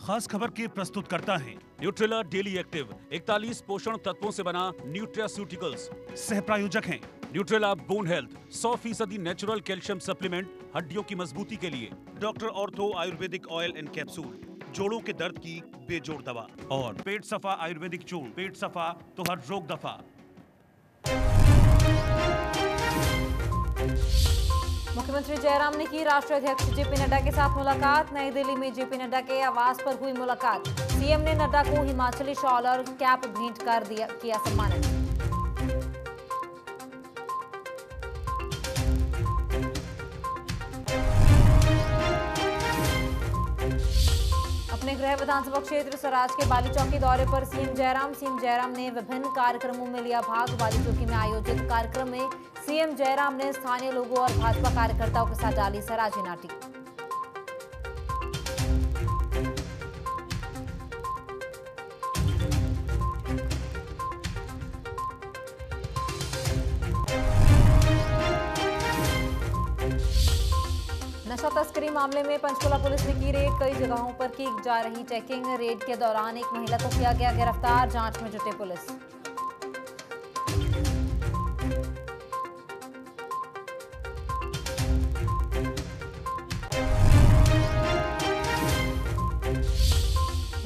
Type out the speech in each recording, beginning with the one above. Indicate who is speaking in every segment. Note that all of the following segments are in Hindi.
Speaker 1: खास खबर के प्रस्तुत करता है
Speaker 2: न्यूट्रेला डेली एक्टिव 41 पोषण तत्वों से बना न्यूट्रास्यूटिकल्स।
Speaker 1: सह प्रायोजक हैं
Speaker 2: Nutrela bone health 100% natural calcium supplement, हड्डियों की मजबूती के लिए।
Speaker 1: Doctor ortho Ayurvedic oil and capsule, जोड़ों के दर्द की बेजोड़ दवा। और पेट सफा आयुर्वेदिक चूर्ण, पेट सफा तो हर रोग दफा।
Speaker 3: मुख्यमंत्री जयराम ने की राष्ट्रीय अध्यक्ष जेपी नड्डा के साथ मुलाकात। नई दिल्ली में जेपी नड्डा के आवास पर हुई मुलाकात। सीएम ने नड्डा को हिमाचली शॉल और कैप भेंट कर किया सम्मानित। अपने गृह विधानसभा क्षेत्र सराज के बाली चौकी दौरे पर सीएम जयराम ने विभिन्न कार्यक्रमों में लिया भाग। बाली चौकी में आयोजित कार्यक्रम में सीएम जयराम ने स्थानीय लोगों और भाजपा कार्यकर्ताओं के साथ डाली सराजी नाटी। नशा तस्करी मामले में पंचकुला पुलिस ने की रेड। कई जगहों पर की जा रही चेकिंग। रेड के दौरान एक महिला को किया गया गिरफ्तार। जांच में जुटे पुलिस।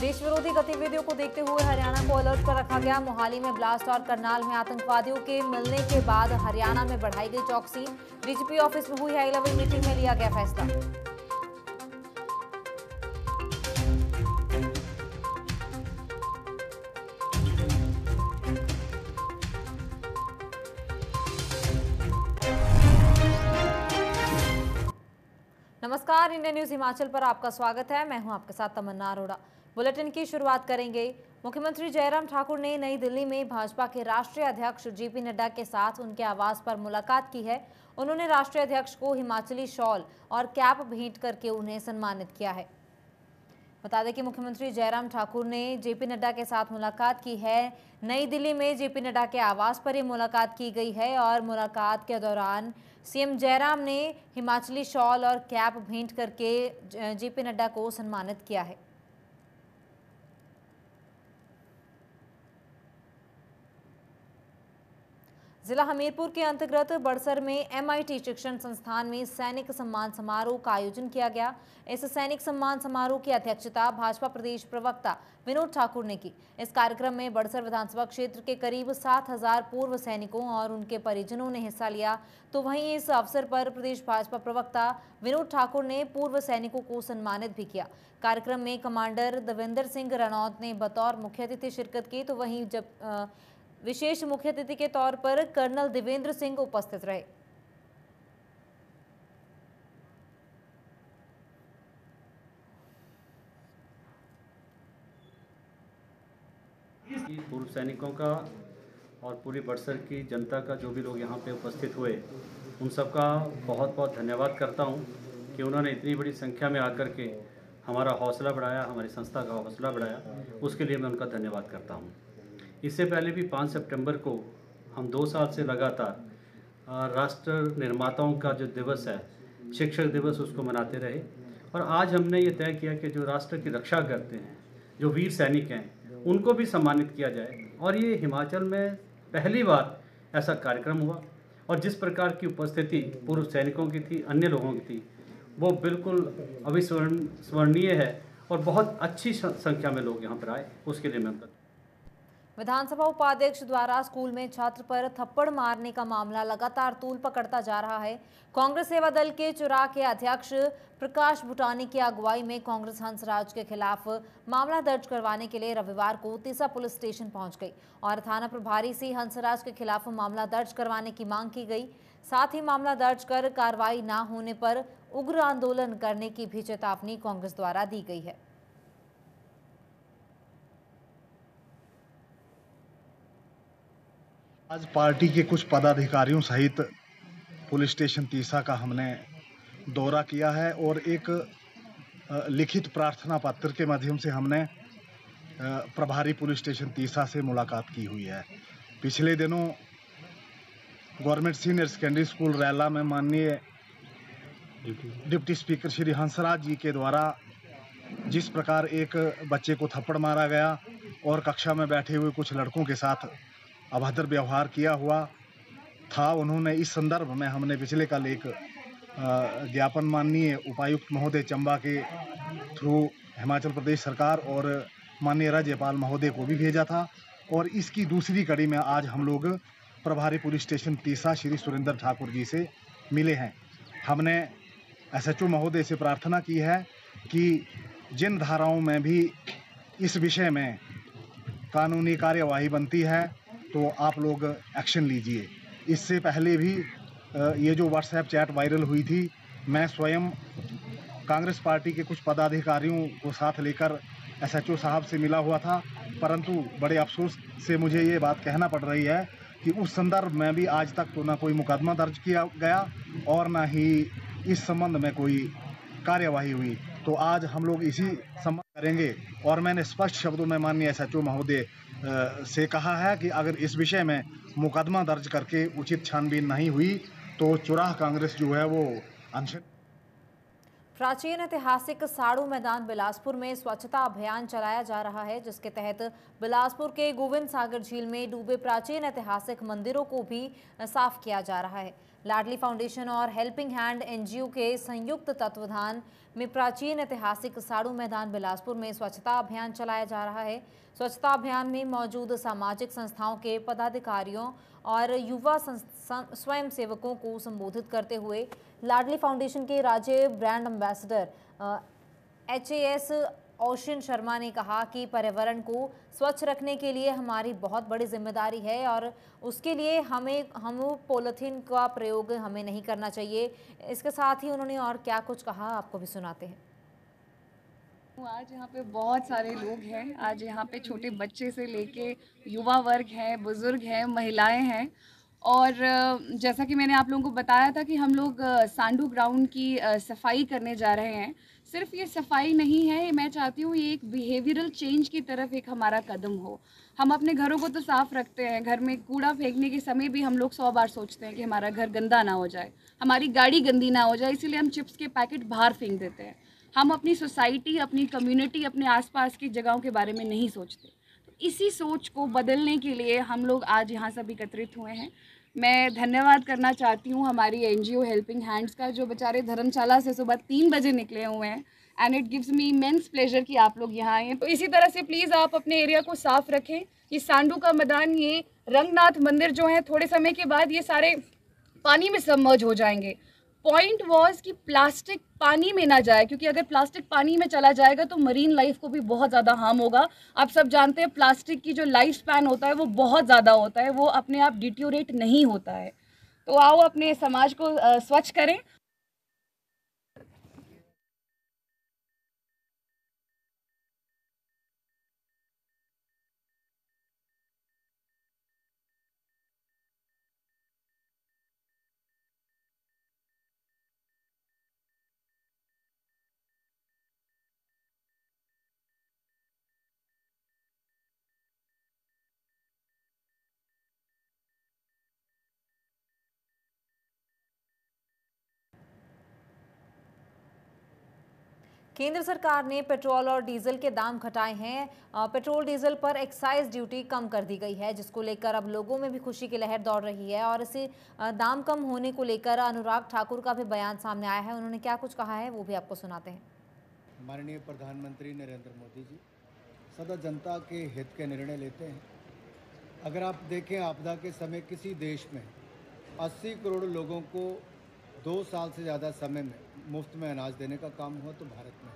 Speaker 3: देश विरोधी गतिविधियों को देखते हुए हरियाणा को अलर्ट पर रखा गया। मोहाली में ब्लास्ट और करनाल में आतंकवादियों के मिलने के बाद हरियाणा में बढ़ाई गई चौकसी। डीजीपी ऑफिस में हुई हाई लेवल मीटिंग में लिया गया फैसला। नमस्कार, इंडिया न्यूज हिमाचल पर आपका स्वागत है। मैं हूं आपके साथ तमन्ना अरोड़ा। बुलेटिन की शुरुआत करेंगे। मुख्यमंत्री जयराम ठाकुर ने नई दिल्ली में भाजपा के राष्ट्रीय अध्यक्ष जेपी नड्डा के साथ उनके आवास पर मुलाकात की है। उन्होंने राष्ट्रीय अध्यक्ष को हिमाचली शॉल और कैप भेंट करके उन्हें सम्मानित किया है। बता दें कि मुख्यमंत्री जयराम ठाकुर ने जेपी नड्डा के साथ मुलाकात की है। नई दिल्ली में जेपी नड्डा के आवास पर ये मुलाकात की गई है और मुलाकात के दौरान सीएम जयराम ने हिमाचली शॉल और कैप भेंट करके जेपी नड्डा को सम्मानित किया है। जिला हमीरपुर के अंतर्गत बड़सर में MIT शिक्षण संस्थान में सैनिक सम्मान समारोह का आयोजन किया गया। इस सैनिक सम्मान समारोह की अध्यक्षता भाजपा प्रदेश प्रवक्ता विनोद ठाकुर ने की। इस कार्यक्रम में बड़सर विधानसभा क्षेत्र के करीब 7,000 पूर्व सैनिकों और उनके परिजनों ने हिस्सा लिया। तो वहीं इस अवसर पर प्रदेश भाजपा प्रवक्ता विनोद ठाकुर ने पूर्व सैनिकों को सम्मानित भी किया। कार्यक्रम में कमांडर देवेंद्र सिंह रणौत ने बतौर मुख्य अतिथि शिरकत की। तो वहीं विशेष मुख्य अतिथि के तौर पर कर्नल देवेंद्र सिंह उपस्थित रहे।
Speaker 4: पूर्व सैनिकों का और पूरी बड़सर की जनता का, जो भी लोग यहाँ पे उपस्थित हुए, उन सबका बहुत बहुत धन्यवाद करता हूँ कि उन्होंने इतनी बड़ी संख्या में आकर के हमारा हौसला बढ़ाया, हमारी संस्था का हौसला बढ़ाया। उसके लिए मैं उनका धन्यवाद करता हूँ। इससे पहले भी 5 सितंबर को हम 2 साल से लगातार राष्ट्र निर्माताओं का जो दिवस है, शिक्षक दिवस, उसको मनाते रहे। और आज हमने ये तय किया कि जो राष्ट्र की रक्षा करते हैं, जो वीर सैनिक हैं, उनको भी सम्मानित किया जाए। और ये हिमाचल में पहली बार ऐसा कार्यक्रम हुआ। और जिस प्रकार की उपस्थिति पूर्व सैनिकों की थी, अन्य लोगों की थी, वो बिल्कुल अविस्मरणीय है। और बहुत अच्छी संख्या में लोग यहाँ पर आए, उसके लिए मैं
Speaker 3: विधानसभा उपाध्यक्ष द्वारा स्कूल में छात्र पर थप्पड़ मारने का मामला लगातार तूल पकड़ता जा रहा है। कांग्रेस सेवा दल के चुरा के अध्यक्ष प्रकाश भूटानी की अगुवाई में कांग्रेस हंसराज के खिलाफ मामला दर्ज करवाने के लिए रविवार को तीसा पुलिस स्टेशन पहुंच गई और थाना प्रभारी से हंसराज के खिलाफ मामला दर्ज करवाने की मांग की गई। साथ ही मामला दर्ज कर कार्रवाई न होने पर उग्र आंदोलन करने की भी चेतावनी कांग्रेस द्वारा दी गई है।
Speaker 5: आज पार्टी के कुछ पदाधिकारियों सहित पुलिस स्टेशन तीसा का हमने दौरा किया है और एक लिखित प्रार्थना पत्र के माध्यम से हमने प्रभारी पुलिस स्टेशन तीसा से मुलाकात की हुई है। पिछले दिनों गवर्नमेंट सीनियर सेकेंडरी स्कूल रैला में माननीय डिप्टी स्पीकर श्री हंसराज जी के द्वारा जिस प्रकार एक बच्चे को थप्पड़ मारा गया और कक्षा में बैठे हुए कुछ लड़कों के साथ अभद्र व्यवहार किया हुआ था, उन्होंने इस संदर्भ में हमने पिछले कल एक ज्ञापन माननीय उपायुक्त महोदय चंबा के थ्रू हिमाचल प्रदेश सरकार और माननीय राज्यपाल महोदय को भी भेजा था। और इसकी दूसरी कड़ी में आज हम लोग प्रभारी पुलिस स्टेशन तीसा श्री सुरेंद्र ठाकुर जी से मिले हैं। हमने एसएचओ महोदय से प्रार्थना की है कि जिन धाराओं में भी इस विषय में कानूनी कार्यवाही बनती है तो आप लोग एक्शन लीजिए। इससे पहले भी ये जो व्हाट्सएप चैट वायरल हुई थी, मैं स्वयं कांग्रेस पार्टी के कुछ पदाधिकारियों को साथ लेकर एसएचओ साहब से मिला हुआ था, परंतु बड़े अफसोस से मुझे ये बात कहना पड़ रही है कि उस संदर्भ में भी आज तक तो ना कोई मुकदमा दर्ज किया गया और ना ही इस संबंध में कोई कार्यवाही हुई। तो आज हम लोग इसी संबंध करेंगे और मैंने स्पष्ट शब्दों में माननीय एसएचओ महोदय से कहा है कि अगर इस विषय में मुकदमा दर्ज करके उचित छानबीन नहीं हुई तो चुराह कांग्रेस जो है वो अनशन।
Speaker 3: प्राचीन ऐतिहासिक साड़ू मैदान बिलासपुर में स्वच्छता अभियान चलाया जा रहा है, जिसके तहत बिलासपुर के गोविंद सागर झील में डूबे प्राचीन ऐतिहासिक मंदिरों को भी साफ किया जा रहा है। लाडली फाउंडेशन और हेल्पिंग हैंड एनजीओ के संयुक्त तत्वाधान में प्राचीन ऐतिहासिक साड़ू मैदान बिलासपुर में स्वच्छता अभियान चलाया जा रहा है। स्वच्छता अभियान में मौजूद सामाजिक संस्थाओं के पदाधिकारियों और युवा स्वयं सेवकों को संबोधित करते हुए लाडली फाउंडेशन के राज्य brand ambassador HAS ocean Sharma ने कहा कि पर्यावरण को स्वच्छ रखने के लिए हमारी बहुत बड़ी जिम्मेदारी है और उसके लिए हम पॉलीथीन का प्रयोग हमें नहीं करना चाहिए। इसके साथ ही उन्होंने और क्या कुछ कहा, आपको भी सुनाते हैं।
Speaker 6: आज यहाँ पे बहुत सारे लोग हैं। आज यहाँ पे छोटे बच्चे से लेके युवा वर्ग हैं, बुजुर्ग हैं, महिलाएं हैं। और जैसा कि मैंने आप लोगों को बताया था कि हम लोग सांडू ग्राउंड की सफाई करने जा रहे हैं। सिर्फ ये सफाई नहीं है, मैं चाहती हूँ ये एक बिहेवियरल चेंज की तरफ एक हमारा कदम हो। हम अपने घरों को तो साफ़ रखते हैं, घर में कूड़ा फेंकने के समय भी हम लोग 100 बार सोचते हैं कि हमारा घर गंदा ना हो जाए, हमारी गाड़ी गंदी ना हो जाए, इसीलिए हम चिप्स के पैकेट बाहर फेंक देते हैं। हम अपनी सोसाइटी, अपनी कम्युनिटी, अपने आसपास की जगहों के बारे में नहीं सोचते। तो इसी सोच को बदलने के लिए हम लोग आज यहाँ सब एकत्रित हुए हैं। मैं धन्यवाद करना चाहती हूँ हमारी एनजीओ हेल्पिंग हैंड्स का, जो बेचारे धर्मशाला से सुबह 3 बजे निकले हुए हैं। And it gives me immense pleasure कि आप लोग यहाँ आए हैं। तो इसी तरह से प्लीज़ आप अपने एरिया को साफ़ रखें। ये सांडू का मैदान, ये रंगनाथ मंदिर जो है, थोड़े समय के बाद ये सारे पानी में सबमर्ज हो जाएंगे। पॉइंट वॉज कि प्लास्टिक पानी में ना जाए, क्योंकि अगर प्लास्टिक पानी में चला जाएगा तो मरीन लाइफ को भी बहुत ज़्यादा हार्म होगा। आप सब जानते हैं प्लास्टिक की जो लाइफ स्पैन होता है वो बहुत ज़्यादा होता है, वो अपने आप डिट्योरेट नहीं होता है। तो आओ अपने समाज को स्वच्छ करें।
Speaker 3: केंद्र सरकार ने पेट्रोल और डीजल के दाम घटाए हैं। पेट्रोल डीजल पर एक्साइज ड्यूटी कम कर दी गई है, जिसको लेकर अब लोगों में भी खुशी की लहर दौड़ रही है। और इसे दाम कम होने को लेकर अनुराग ठाकुर का भी बयान सामने आया है। उन्होंने क्या कुछ कहा है वो भी आपको सुनाते हैं।
Speaker 7: माननीय प्रधानमंत्री नरेंद्र मोदी जी सदा जनता के हित के निर्णय लेते हैं। अगर आप देखें, आपदा के समय किसी देश में 80 करोड़ लोगों को 2 साल से ज़्यादा समय में मुफ्त में अनाज देने का काम हुआ तो भारत में,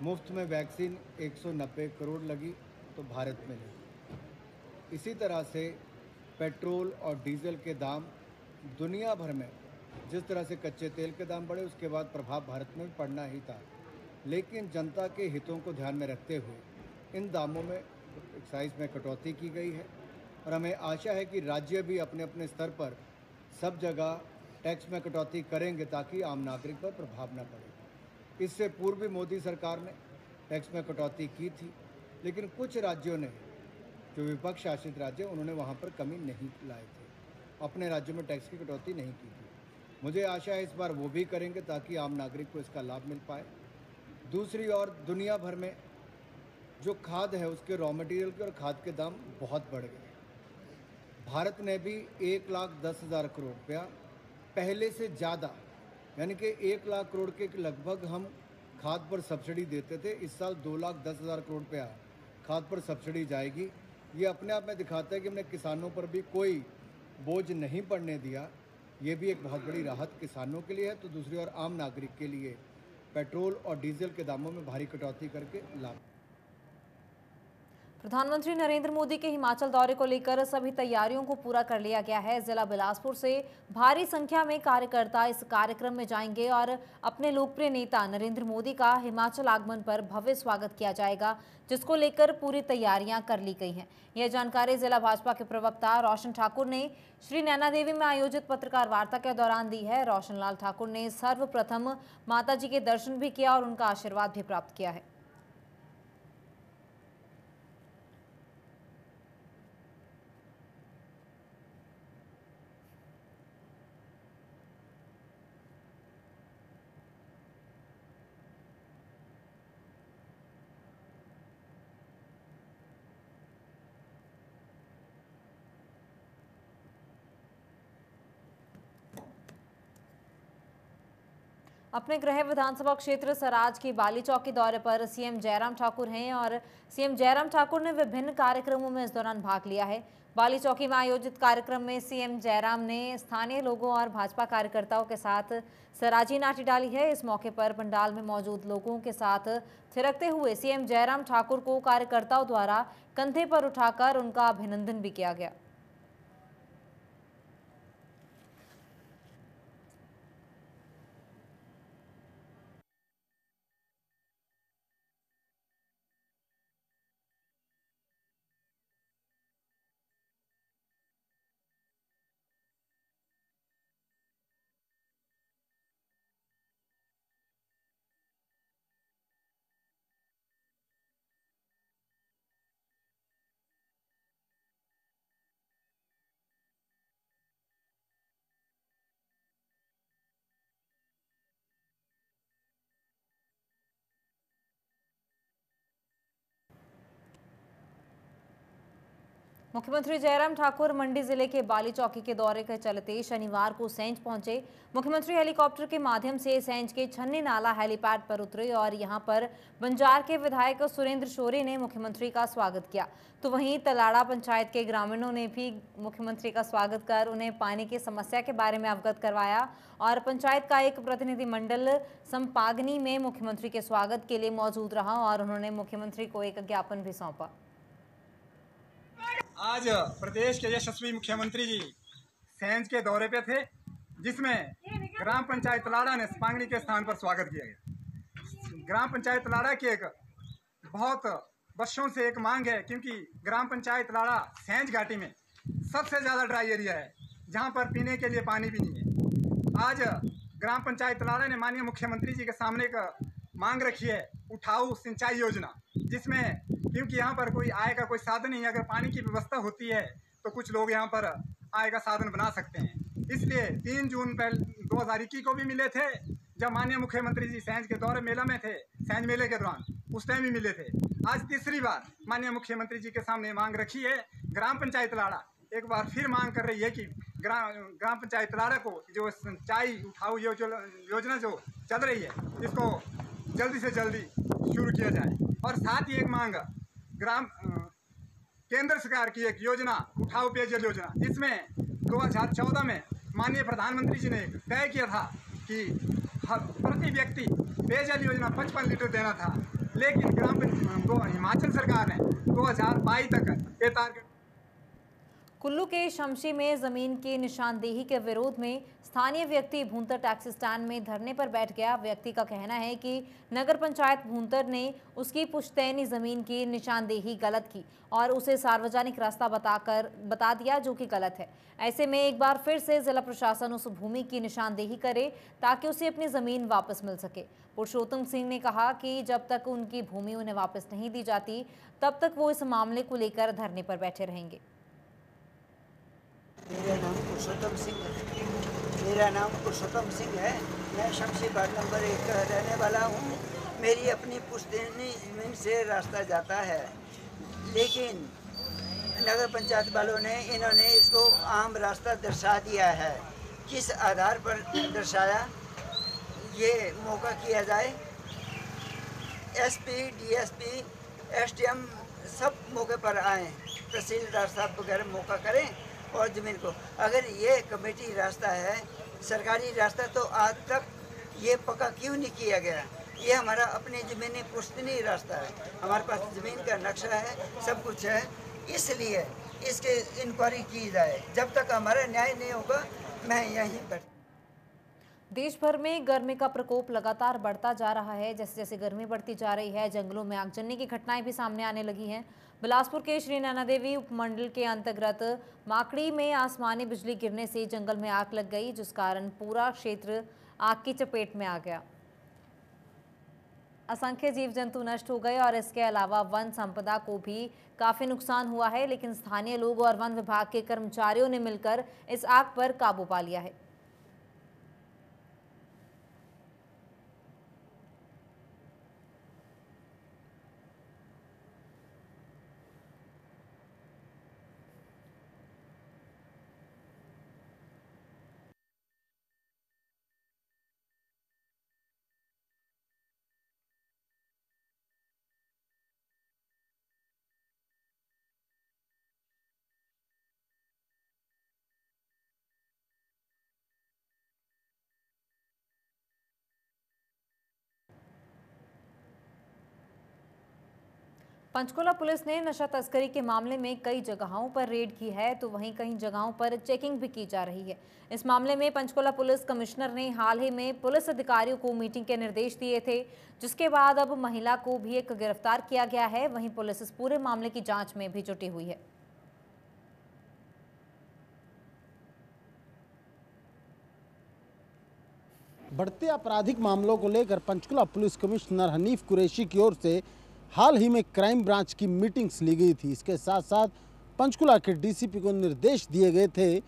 Speaker 7: मुफ्त में वैक्सीन 190 करोड़ लगी तो भारत में लगी। इसी तरह से पेट्रोल और डीजल के दाम दुनिया भर में, जिस तरह से कच्चे तेल के दाम बढ़े उसके बाद प्रभाव भारत में भी पड़ना ही था, लेकिन जनता के हितों को ध्यान में रखते हुए इन दामों में एक्साइज में कटौती की गई है। और हमें आशा है कि राज्य भी अपने अपने स्तर पर सब जगह टैक्स में कटौती करेंगे ताकि आम नागरिक पर प्रभाव न पड़े। इससे पूर्व भी मोदी सरकार ने टैक्स में कटौती की थी, लेकिन कुछ राज्यों ने, जो विपक्ष शासित राज्य, उन्होंने वहाँ पर कमी नहीं लाए थे, अपने राज्यों में टैक्स की कटौती नहीं की थी। मुझे आशा है इस बार वो भी करेंगे ताकि आम नागरिक को इसका लाभ मिल पाए। दूसरी ओर दुनिया भर में जो खाद है उसके रॉ मटेरियल के और खाद के दाम बहुत बढ़ गए। भारत ने भी 1,10,000 करोड़ रुपया पहले से ज़्यादा, यानी कि 1 लाख करोड़ के लगभग हम खाद पर सब्सिडी देते थे। इस साल 2,10,000 करोड़ रुपया खाद पर सब्सिडी जाएगी। ये अपने आप में दिखाता है कि हमने किसानों पर भी कोई बोझ नहीं पड़ने दिया। ये भी एक बहुत बड़ी राहत किसानों के लिए है। तो दूसरी ओर आम नागरिक के लिए पेट्रोल और डीजल के दामों में भारी कटौती करके लाभ।
Speaker 3: प्रधानमंत्री नरेंद्र मोदी के हिमाचल दौरे को लेकर सभी तैयारियों को पूरा कर लिया गया है। जिला बिलासपुर से भारी संख्या में कार्यकर्ता इस कार्यक्रम में जाएंगे और अपने लोकप्रिय नेता नरेंद्र मोदी का हिमाचल आगमन पर भव्य स्वागत किया जाएगा, जिसको लेकर पूरी तैयारियां कर ली गई हैं। यह जानकारी जिला भाजपा के प्रवक्ता रोशन ठाकुर ने श्री नैना देवी में आयोजित पत्रकार वार्ता के दौरान दी है। रोशन लाल ठाकुर ने सर्वप्रथम माता जी के दर्शन भी किया और उनका आशीर्वाद भी प्राप्त किया है। अपने गृह विधानसभा क्षेत्र सराज की बाली चौक के दौरे पर सीएम जयराम ठाकुर हैं और सीएम जयराम ठाकुर ने विभिन्न कार्यक्रमों में इस दौरान भाग लिया है। बाली चौकी में आयोजित कार्यक्रम में सीएम जयराम ने स्थानीय लोगों और भाजपा कार्यकर्ताओं के साथ सराजी नाटी डाली है। इस मौके पर पंडाल में मौजूद लोगों के साथ थिरकते हुए सीएम जयराम ठाकुर को कार्यकर्ताओं द्वारा कंधे पर उठाकर उनका अभिनंदन भी किया गया। मुख्यमंत्री जयराम ठाकुर मंडी जिले के बाली चौकी के दौरे के चलते शनिवार को सैंज पहुंचे। मुख्यमंत्री हेलीकॉप्टर के माध्यम से सैंज के छन्नी नाला हेलीपैड पर उतरे और यहां पर बंजार के विधायक सुरेंद्र शौरी ने मुख्यमंत्री का स्वागत किया। तो वहीं तलाड़ा पंचायत के ग्रामीणों ने भी मुख्यमंत्री का स्वागत कर उन्हें पानी की समस्या के बारे में अवगत करवाया और पंचायत का एक प्रतिनिधिमंडल संपागनी में मुख्यमंत्री के स्वागत के लिए मौजूद रहा और उन्होंने मुख्यमंत्री को एक ज्ञापन भी सौंपा।
Speaker 8: आज प्रदेश के यशस्वी मुख्यमंत्री जी सैंज के दौरे पे थे, जिसमें ग्राम पंचायत तलाड़ा ने पांगड़ी के स्थान पर स्वागत किया गया। ग्राम पंचायत तलाड़ा की एक बहुत वर्षों से एक मांग है, क्योंकि ग्राम पंचायत तलाड़ा सैंज घाटी में सबसे ज़्यादा ड्राई एरिया है, जहां पर पीने के लिए पानी भी नहीं है। आज ग्राम पंचायत तलाड़ा ने माननीय मुख्यमंत्री जी के सामने एक मांग रखी है, उठाऊ सिंचाई योजना, जिसमें क्योंकि यहाँ पर कोई आय का कोई साधन नहीं है, अगर पानी की व्यवस्था होती है तो कुछ लोग यहाँ पर आय का साधन बना सकते हैं। इसलिए 3 जून 2021 को भी मिले थे, जब माननीय मुख्यमंत्री जी सैंज के दौरे मेला में थे, सैंज मेले के दौरान उस टाइम भी मिले थे। आज तीसरी बार माननीय मुख्यमंत्री जी के सामने मांग रखी है। ग्राम पंचायत तलाड़ा एक बार फिर मांग कर रही है कि ग्राम पंचायत तलाड़ा को जो सिंचाई उठाऊ योजना जो चल रही है, इसको जल्दी से जल्दी शुरू किया जाए। और साथ ही एक मांग केंद्र सरकार की एक योजना उठाऊ पेयजल योजना, जिसमें 2014 में माननीय प्रधानमंत्री जी ने तय किया था कि प्रति व्यक्ति पेयजल योजना 55 लीटर देना था, लेकिन हिमाचल सरकार ने 2022 तक ये टारगेट।
Speaker 3: कुल्लू के शमशी में जमीन की निशानदेही के विरोध में स्थानीय व्यक्ति भूंतर टैक्सी स्टैंड में धरने पर बैठ गया। व्यक्ति का कहना है कि नगर पंचायत भूंतर ने उसकी पुश्तैनी जमीन की निशानदेही गलत की और उसे सार्वजनिक रास्ता बता दिया, जो कि गलत है। ऐसे में एक बार फिर से जिला प्रशासन उस भूमि की निशानदेही करे ताकि उसे अपनी जमीन वापस मिल सके। पुरुषोत्तम सिंह ने कहा कि जब तक उनकी भूमि उन्हें वापस नहीं दी जाती, तब तक वो इस मामले को लेकर धरने पर बैठे रहेंगे।
Speaker 9: मेरा नाम पुरुषोत्तम सिंह है। मैं शमशी वार्ड नंबर 1 का रहने वाला हूँ। मेरी अपनी पुश्तैनी ज़मीन से रास्ता जाता है, लेकिन नगर पंचायत वालों ने इन्होंने इसको आम रास्ता दर्शा दिया है। किस आधार पर दर्शाया, ये मौका किया जाए। एसपी, डीएसपी, एसडीएम सब मौके पर आएँ, तहसीलदार साहब वगैरह मौका करें और ज़मीन को, अगर ये कमेटी रास्ता है, सरकारी रास्ता, तो आज तक ये पक्का क्यों नहीं किया गया। ये हमारा अपनी ज़मीनी पुश्तनी रास्ता है, हमारे पास ज़मीन का नक्शा है, सब कुछ है, इसलिए इसके इंक्वायरी की जाए। जब तक हमारा न्याय नहीं होगा मैं यहीं पर।
Speaker 3: देश भर में गर्मी का प्रकोप लगातार बढ़ता जा रहा है। जैसे जैसे गर्मी बढ़ती जा रही है, जंगलों में आगजनी की घटनाएं भी सामने आने लगी हैं। बिलासपुर के श्री नैना देवी उपमंडल के अंतर्गत माकड़ी में आसमानी बिजली गिरने से जंगल में आग लग गई, जिस कारण पूरा क्षेत्र आग की चपेट में आ गया। असंख्य जीव जंतु नष्ट हो गए और इसके अलावा वन संपदा को भी काफी नुकसान हुआ है, लेकिन स्थानीय लोग और वन विभाग के कर्मचारियों ने मिलकर इस आग पर काबू पा लिया है। पंचकुला पुलिस ने नशा तस्करी के मामले में कई जगहों पर रेड की है, तो वहीं कई जगहों पर चेकिंग भी की जा रही है। इस मामले में पंचकुला पुलिस कमिश्नर ने हाल ही में पुलिस अधिकारियों को मीटिंग के निर्देश दिए थे, जिसके बाद अब महिला को भी एक गिरफ्तार किया गया है। वहीं पुलिस इस पूरे मामले की जांच में भी जुटी हुई है।
Speaker 10: बढ़ते आपराधिक मामलों को लेकर पंचकुला पुलिस कमिश्नर हनीफ कुरैशी की ओर से हाल ही में क्राइम ब्रांच की मीटिंग्स ली गई थी। इसके साथ साथ पंचकुला के डीसीपी को निर्देश दिए गए थे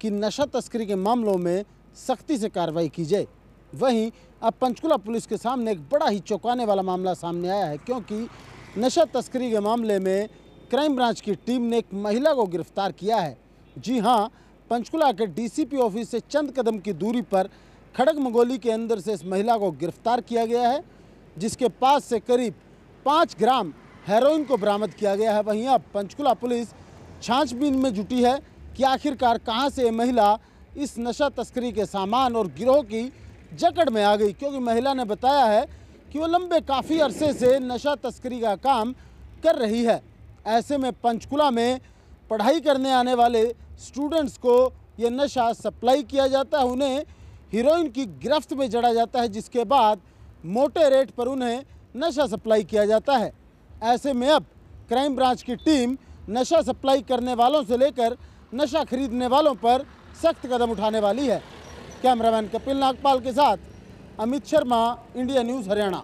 Speaker 10: कि नशा तस्करी के मामलों में सख्ती से कार्रवाई की जाए। वहीं अब पंचकुला पुलिस के सामने एक बड़ा ही चौंकाने वाला मामला सामने आया है, क्योंकि नशा तस्करी के मामले में क्राइम ब्रांच की टीम ने एक महिला को गिरफ्तार किया है। जी हाँ, पंचकुला के डीसीपी ऑफिस से चंद कदम की दूरी पर खड़ग मंगोली के अंदर से इस महिला को गिरफ्तार किया गया है, जिसके पास से करीब 5 ग्राम हेरोइन को बरामद किया गया है। वहीं अब पंचकुला पुलिस छानबीन में जुटी है कि आखिरकार कहां से ये महिला इस नशा तस्करी के सामान और गिरोह की जकड़ में आ गई, क्योंकि महिला ने बताया है कि वो लंबे काफ़ी अरसे से नशा तस्करी का काम कर रही है। ऐसे में पंचकुला में पढ़ाई करने आने वाले स्टूडेंट्स को ये नशा सप्लाई किया जाता है, उन्हें हीरोइन की गिरफ्त में जड़ा जाता है, जिसके बाद मोटे रेट पर उन्हें नशा सप्लाई किया जाता है। ऐसे में अब क्राइम ब्रांच की टीम नशा सप्लाई करने वालों से लेकर नशा खरीदने वालों पर सख्त कदम उठाने वाली है। कैमरामैन कपिल नागपाल के साथ अमित शर्मा, इंडिया न्यूज़ हरियाणा।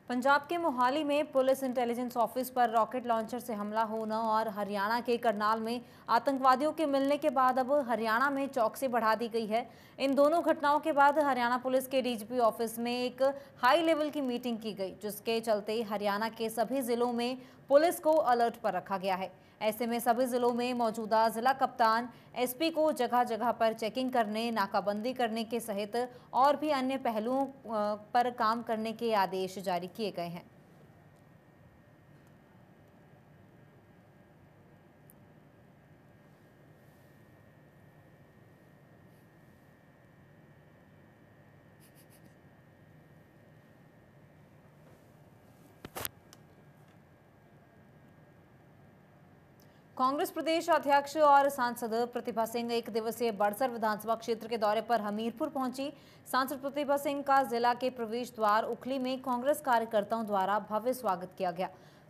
Speaker 3: पंजाब के मोहाली में पुलिस इंटेलिजेंस ऑफिस पर रॉकेट लॉन्चर से हमला होना और हरियाणा के करनाल में आतंकवादियों के मिलने के बाद अब हरियाणा में चौकसी बढ़ा दी गई है। इन दोनों घटनाओं के बाद हरियाणा पुलिस के डीजीपी ऑफिस में एक हाई लेवल की मीटिंग की गई, जिसके चलते हरियाणा के सभी जिलों में पुलिस को अलर्ट पर रखा गया है। ऐसे में सभी जिलों में मौजूदा जिला कप्तान एसपी को जगह जगह पर चेकिंग करने, नाकाबंदी करने के सहित और भी अन्य पहलुओं पर काम करने के आदेश जारी किए गए हैं। कांग्रेस प्रदेश अध्यक्ष और सांसद प्रतिभा सिंह एक दिवसीय बड़सर विधानसभा क्षेत्र के दौरे पर हमीरपुर पहुंची। सांसद प्रतिभा सिंह का जिला के प्रवेश द्वार उखली में कांग्रेस कार्यकर्ताओं द्वारा भव्य स्वागत किया गया।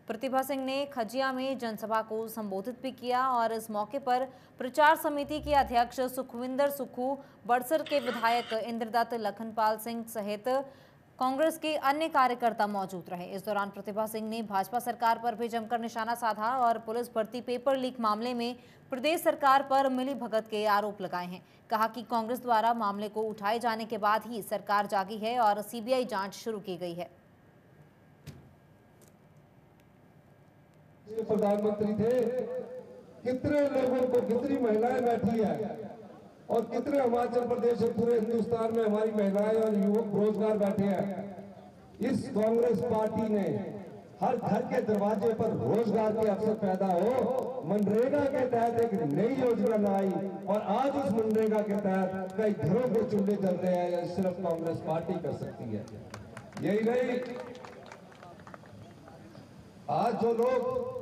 Speaker 3: प्रतिभा सिंह ने खजिया में जनसभा को संबोधित भी किया और इस मौके पर प्रचार समिति के अध्यक्ष सुखविंदर सुक्खू, बड़सर के विधायक इंद्रदत्त लखनपाल सिंह सहित कांग्रेस के अन्य कार्यकर्ता मौजूद रहे। इस दौरान प्रतिभा सिंह ने भाजपा सरकार पर भी जमकर निशाना साधा और पुलिस भर्ती पेपर लीक मामले में प्रदेश सरकार पर मिलीभगत के आरोप लगाए हैं। कहा कि कांग्रेस द्वारा मामले को उठाए जाने के बाद ही सरकार जागी है और सीबीआई जांच शुरू की गई है।
Speaker 11: प्रधानमंत्री थे, कितने लोगों को, कितनी महिलाएं बैठी है और कितने हिमाचल प्रदेश और पूरे हिंदुस्तान में हमारी महिलाएं और युवक बेरोजगार बैठे हैं। इस कांग्रेस पार्टी ने हर घर के दरवाजे पर रोजगार के अवसर पैदा हो, मनरेगा के तहत एक नई योजना लाई और आज उस मनरेगा के तहत कई घरों के चूल्हे जल रहे हैं। सिर्फ कांग्रेस पार्टी कर सकती है। यही नहीं, आज जो लोग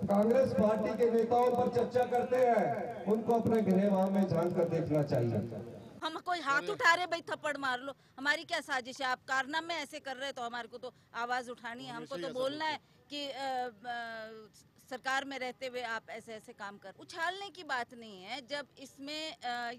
Speaker 11: कांग्रेस पार्टी के नेताओं पर चर्चा करते हैं, उनको अपने गृहवाह में झांक कर देखना चाहिए।
Speaker 12: हम कोई हाथ उठा रहे भाई थप्पड़ मार लो, हमारी क्या साजिश है? आप कारनामे ऐसे कर रहे तो हमारे को तो आवाज उठानी है, हमको तो बोलना है कि सरकार में रहते हुए आप ऐसे ऐसे काम कर। उछालने की बात नहीं है। जब इसमें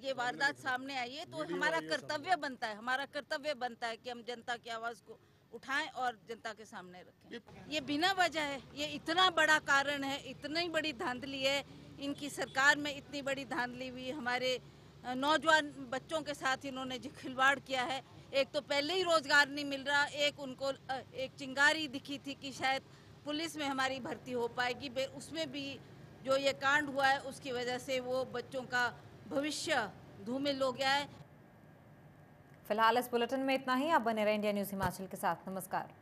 Speaker 12: ये वारदात सामने आई है तो हमारा कर्तव्य बनता है, हमारा कर्तव्य बनता है कि हम जनता की आवाज को उठाएं और जनता के सामने रखें। ये बिना वजह है, ये इतना बड़ा कारण है, इतनी बड़ी धांधली है इनकी सरकार में, इतनी बड़ी धांधली हुई। हमारे नौजवान बच्चों के साथ इन्होंने जो खिलवाड़ किया है, एक तो पहले ही रोजगार नहीं मिल रहा, एक उनको एक चिंगारी दिखी थी कि शायद पुलिस में हमारी भर्ती हो पाएगी, उसमें भी जो ये कांड हुआ है उसकी वजह से वो बच्चों का भविष्य धूमिल हो गया है।
Speaker 3: फिलहाल इस बुलेटिन में इतना ही। आप बने रहे इंडिया न्यूज हिमाचल के साथ। नमस्कार।